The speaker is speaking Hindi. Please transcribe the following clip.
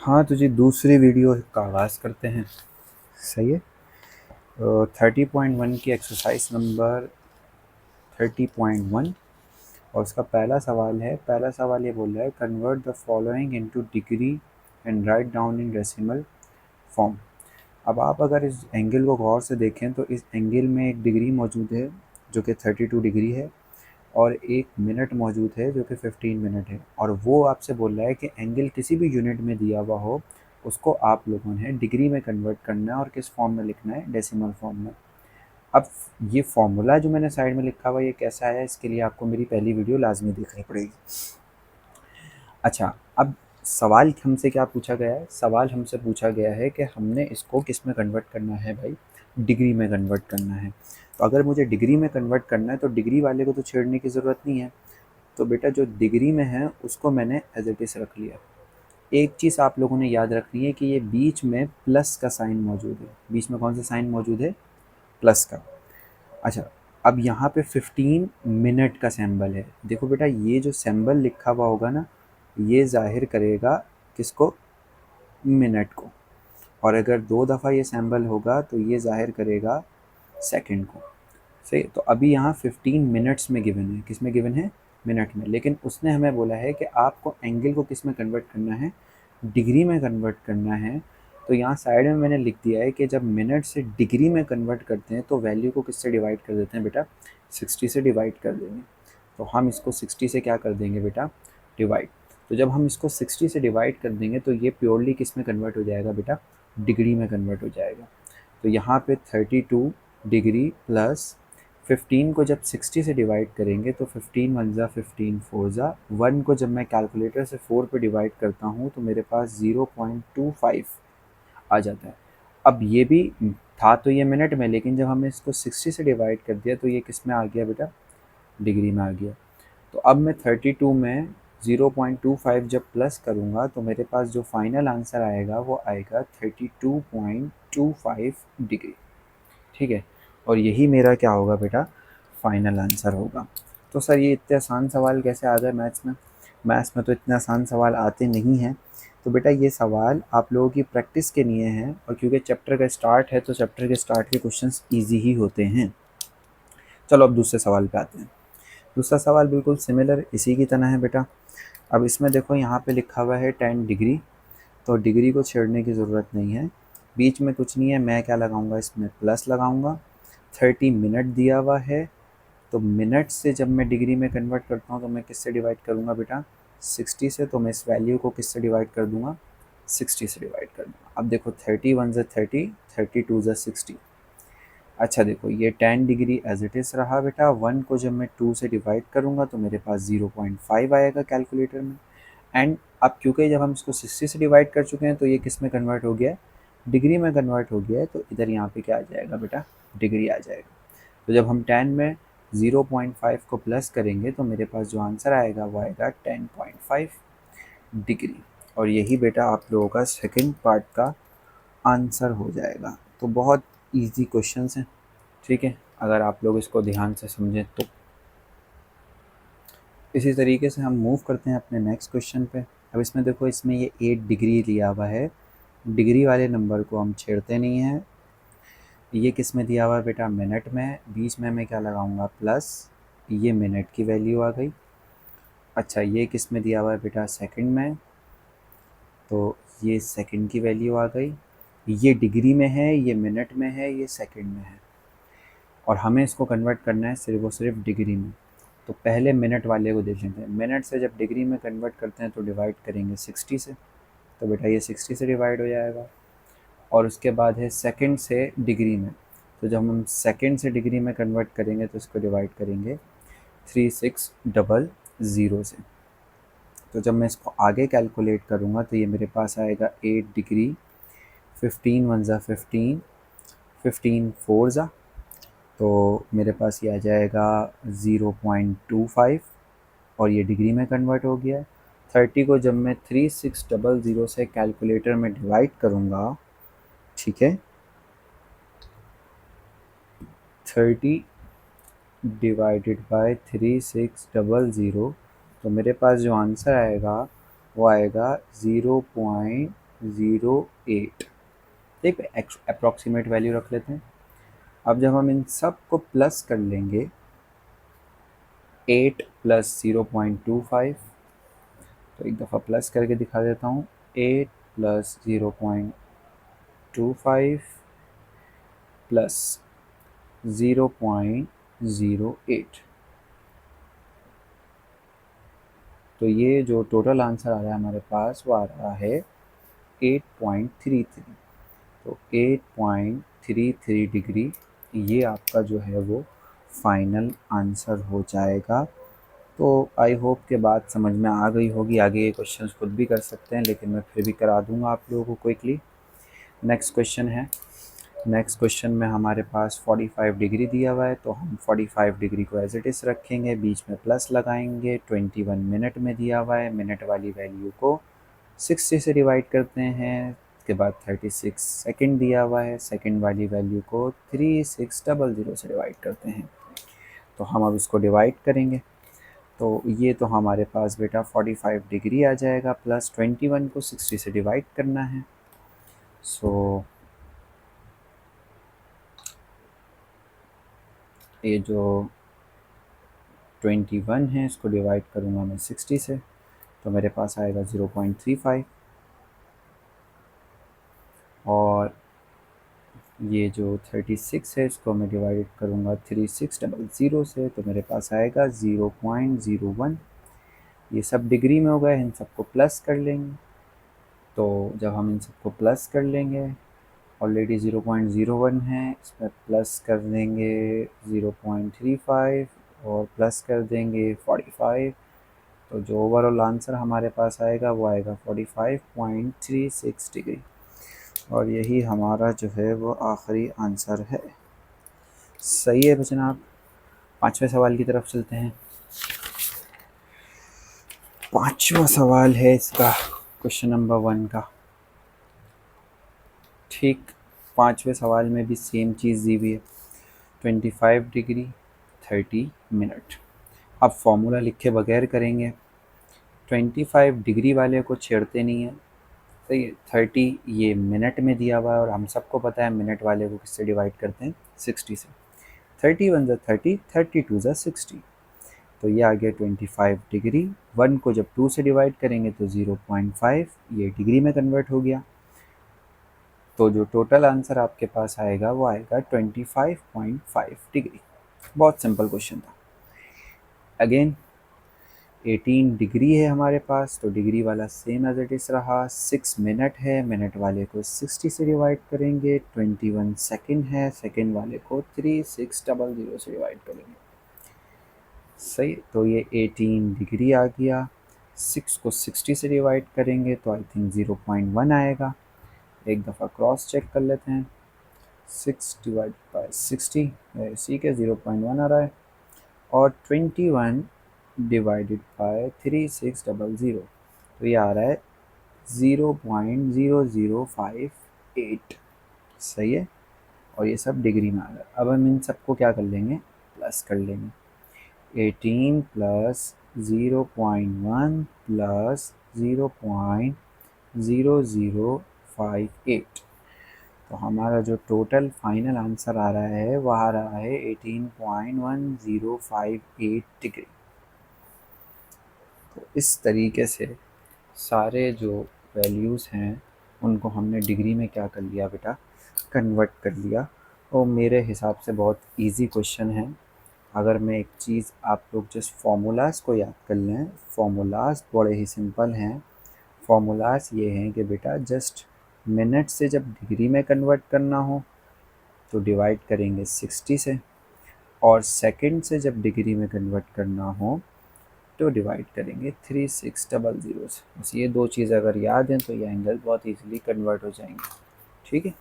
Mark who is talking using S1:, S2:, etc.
S1: हाँ तो जी दूसरी वीडियो का आगाज़ करते हैं। सही है। 30.1 की एक्सरसाइज नंबर 30.1 और उसका पहला सवाल ये बोल रहा है, convert the following into degree and write down in decimal form. अब आप अगर इस एंगल को गौर से देखें तो इस एंगल में एक डिग्री मौजूद है जो कि 32 डिग्री है और एक मिनट मौजूद है जो कि 15 मिनट है, और वो आपसे बोल रहा है कि एंगल किसी भी यूनिट में दिया हुआ हो उसको आप लोगों ने डिग्री में कन्वर्ट करना है और किस फॉर्म में लिखना है, डेसिमल फॉर्म में। अब ये फॉर्मूला जो मैंने साइड में लिखा हुआ ये कैसा आया, इसके लिए आपको मेरी पहली वीडियो लाजमी देखनी पड़ेगी। अच्छा, अब सवाल हमसे क्या पूछा गया है? सवाल हमसे पूछा गया है कि हमने इसको किस में कन्वर्ट करना है भाई, डिग्री में कन्वर्ट करना है। तो अगर मुझे डिग्री में कन्वर्ट करना है तो डिग्री वाले को तो छेड़ने की ज़रूरत नहीं है। तो बेटा जो डिग्री में है उसको मैंने एज इट इज़ रख लिया। एक चीज़ आप लोगों ने याद रखनी है कि ये बीच में प्लस का साइन मौजूद है। बीच में कौन सा साइन मौजूद है? प्लस का। अच्छा, अब यहाँ पे 15 मिनट का सिंबल है। देखो बेटा ये जो सिंबल लिखा हुआ होगा ना, ये ज़ाहिर करेगा किसको? मिनट को। और अगर 2 दफ़ा ये सिंबल होगा तो ये ज़ाहिर करेगा सेकंड को। सही। तो अभी यहाँ 15 मिनट्स में गिवन है। किस में गिवन है? मिनट में। लेकिन उसने हमें बोला है कि आपको एंगल को किस में कन्वर्ट करना है? डिग्री में कन्वर्ट करना है। तो यहाँ साइड में मैंने लिख दिया है कि जब मिनट से डिग्री में कन्वर्ट करते हैं तो वैल्यू को किससे डिवाइड कर देते हैं बेटा? 60 से डिवाइड कर देंगे। तो हम इसको 60 से क्या कर देंगे बेटा? डिवाइड। तो जब हम इसको 60 से डिवाइड कर देंगे तो ये प्योरली किस में कन्वर्ट हो जाएगा बेटा? डिग्री में कन्वर्ट हो जाएगा। तो यहाँ पे 32 डिग्री प्लस 15 को जब 60 से डिवाइड करेंगे तो 15 वन ज़ा 15 फोर ज़ा 1 को जब मैं कैलकुलेटर से 4 पे डिवाइड करता हूँ तो मेरे पास 0.25 आ जाता है। अब ये भी था तो ये मिनट में, लेकिन जब हमने इसको 60 से डिवाइड कर दिया तो ये किस में आ गया बेटा? डिग्री में आ गया। तो अब मैं 32 में 0.25 जब प्लस करूँगा तो मेरे पास जो फाइनल आंसर आएगा वो आएगा 32.25 डिग्री। ठीक है। और यही मेरा क्या होगा बेटा? फाइनल आंसर होगा। तो सर ये इतने आसान सवाल कैसे आ गए मैथ्स में? मैथ्स में तो इतने आसान सवाल आते नहीं हैं। तो बेटा ये सवाल आप लोगों की प्रैक्टिस के लिए हैं, और क्योंकि चैप्टर का स्टार्ट है तो चैप्टर के स्टार्ट के क्वेश्चंस इजी ही होते हैं। चलो अब दूसरे सवाल पे आते हैं। दूसरा सवाल बिल्कुल सिमिलर इसी की तरह है बेटा। अब इसमें देखो यहाँ पे लिखा हुआ है 10 डिग्री, तो डिग्री को छेड़ने की ज़रूरत नहीं है। बीच में कुछ नहीं है, मैं क्या लगाऊंगा? इसमें प्लस लगाऊंगा। 30 मिनट दिया हुआ है, तो मिनट से जब मैं डिग्री में कन्वर्ट करता हूँ तो मैं किससे डिवाइड करूँगा बेटा? 60 से। तो मैं इस वैल्यू को किससे डिवाइड कर दूँगा? 60 से डिवाइड कर दूँगा। अब देखो 30 वन ज़ा 30, 30 टू ज़ा 60। अच्छा देखो ये 10 डिग्री एज इट इज़ रहा बेटा। 1 को जब मैं 2 से डिवाइड करूँगा तो मेरे पास 0.5 आएगा कैलकुलेटर में। एंड अब क्योंकि जब हम इसको 60 से डिवाइड कर चुके हैं तो ये किस में कन्वर्ट हो गया है? डिग्री में कन्वर्ट हो गया है। तो इधर यहाँ पे क्या आ जाएगा बेटा? डिग्री आ जाएगा। तो जब हम 10 में 0.5 को प्लस करेंगे तो मेरे पास जो आंसर आएगा वो आएगा 10.5 डिग्री। और यही बेटा आप लोगों का सेकंड पार्ट का आंसर हो जाएगा। तो बहुत इजी क्वेश्चंस हैं, ठीक है, अगर आप लोग इसको ध्यान से समझें तो। इसी तरीके से हम मूव करते हैं अपने नेक्स्ट क्वेश्चन पे। अब इसमें देखो, इसमें ये 8 डिग्री लिया हुआ है। डिग्री वाले नंबर को हम छेड़ते नहीं हैं। ये किस में दिया हुआ है बेटा? मिनट में। बीच में मैं क्या लगाऊंगा? प्लस। ये मिनट की वैल्यू आ गई। अच्छा ये किस में दिया हुआ है बेटा? सेकंड में। तो ये सेकंड की वैल्यू आ गई। ये डिग्री में है, ये मिनट में है, ये सेकंड में है, और हमें इसको कन्वर्ट करना है सिर्फ और सिर्फ डिग्री में। तो पहले मिनट वाले को देख लेते हैं। मिनट से जब डिग्री में कन्वर्ट करते हैं तो डिवाइड करेंगे 60 से। तो बेटा ये 60 से डिवाइड हो जाएगा। और उसके बाद है सेकंड से डिग्री में। तो जब हम सेकंड से डिग्री में कन्वर्ट करेंगे तो इसको डिवाइड करेंगे 3600 से। तो जब मैं इसको आगे कैलकुलेट करूँगा तो ये मेरे पास आएगा 8 डिग्री, 15 वन ज़ा 15, 15 फोर ज़ा, तो मेरे पास ये आ जाएगा 0.25, और ये डिग्री में कन्वर्ट हो गया है। 30 को जब मैं 3600 से कैलकुलेटर में डिवाइड करूँगा, ठीक है, 30 डिवाइडेड बाय 3600, तो मेरे पास जो आंसर आएगा वो आएगा 0.25 0.08, एक अप्रॉक्सीमेट वैल्यू रख लेते हैं। अब जब हम इन सब को प्लस कर लेंगे, 8 प्लस 0.25, तो एक दफ़ा प्लस करके दिखा देता हूँ, 8 प्लस 0.25 प्लस 0.08, तो ये जो टोटल आंसर आ रहा है हमारे पास वो आ रहा है 8.33। तो 8.33 डिग्री ये आपका जो है वो फाइनल आंसर हो जाएगा। तो आई होप के बात समझ में आ गई होगी। आगे ये क्वेश्चंस खुद भी कर सकते हैं, लेकिन मैं फिर भी करा दूंगा आप लोगों को क्विकली। नेक्स्ट क्वेश्चन है। नेक्स्ट क्वेश्चन में हमारे पास 45 डिग्री दिया हुआ है, तो हम 45 डिग्री को एज इट इज़ रखेंगे, बीच में प्लस लगाएंगे। 21 मिनट में दिया हुआ है, मिनट वाली वैल्यू को 60 से डिवाइड करते हैं। उसके बाद 36 सेकंड दिया हुआ है, सेकंड वाली वैल्यू को 3600 से डिवाइड करते हैं। तो हम अब इसको डिवाइड करेंगे, तो ये तो हमारे पास बेटा 45 डिग्री आ जाएगा, प्लस 21 को 60 से डिवाइड करना है। सो ये जो 21 है इसको डिवाइड करूँगा मैं 60 से, तो मेरे पास आएगा 0.35। और ये जो 36 है इसको मैं डिवाइड करूँगा 3600 से, तो मेरे पास आएगा 0.01। ये सब डिग्री में हो गए, इन सबको प्लस कर लेंगे। तो जब हम इन सबको प्लस कर लेंगे, ऑलरेडी 0.01 है, इसमें प्लस कर देंगे 0.35 और प्लस कर देंगे 45, तो जो ओवरऑल आंसर हमारे पास आएगा वो आएगा 45.36 डिग्री। और यही हमारा जो है वो आखिरी आंसर है। सही है जनाब। 5वें सवाल की तरफ चलते हैं। 5वां सवाल है इसका क्वेश्चन नंबर 1 का। ठीक 5वें सवाल में भी सेम चीज़ दी हुई है, 25 डिग्री 30 मिनट। अब फॉर्मूला लिखे बगैर करेंगे। 25 डिग्री वाले को छेड़ते नहीं है, सही है। 30 ये मिनट में दिया हुआ है, और हम सबको पता है मिनट वाले को किससे डिवाइड करते हैं, 60 से। 31 ज़ा 30, 32 ज़ा 60, तो ये आ गया 25 डिग्री। 1 को जब 2 से डिवाइड करेंगे तो 0.5, ये डिग्री में कन्वर्ट हो गया। तो जो टोटल आंसर आपके पास आएगा वो आएगा 25.5 डिग्री। बहुत सिंपल क्वेश्चन था। अगेन 18 डिग्री है हमारे पास, तो डिग्री वाला सेम एज इट इज़ रहा। 6 मिनट है, मिनट वाले को 60 से डिवाइड करेंगे। 21 सेकंड है, सेकंड वाले को 3600 से डिवाइड करेंगे। सही, तो ये 18 डिग्री आ गया। 6 को 60 से डिवाइड करेंगे तो आई थिंक 0.1 आएगा। एक दफ़ा क्रॉस चेक कर लेते हैं। 6 डिवाइड बाय 60, सी के 0.1 आ रहा है। और 21 डिवाइडेड बाय 3600, तो ये आ रहा है 0.0058। सही है, और ये सब डिग्री में आ रहा है। अब हम इन सबको क्या कर लेंगे, प्लस कर लेंगे। 18 प्लस 0.1 प्लस 0.0058, तो हमारा जो टोटल फाइनल आंसर आ रहा है वह आ रहा है 18.1058 डिग्री। तो इस तरीके से सारे जो वैल्यूज़ हैं उनको हमने डिग्री में क्या कर लिया बेटा, कन्वर्ट कर लिया। और मेरे हिसाब से बहुत इजी क्वेश्चन है। अगर मैं एक चीज़, आप लोग जस्ट फार्मूलाज़ को याद कर लें। फार्मूलाज़ बड़े ही सिंपल हैं। फार्मूलाज़ ये हैं कि बेटा जस्ट मिनट से जब डिग्री में कन्वर्ट करना हो तो डिवाइड करेंगे 60 से, और सेकंड से जब डिग्री में कन्वर्ट करना हो तो डिवाइड करेंगे 3600 से। बस ये दो चीज़ अगर याद हैं तो ये एंगल बहुत इजीली कन्वर्ट हो जाएंगे। ठीक है।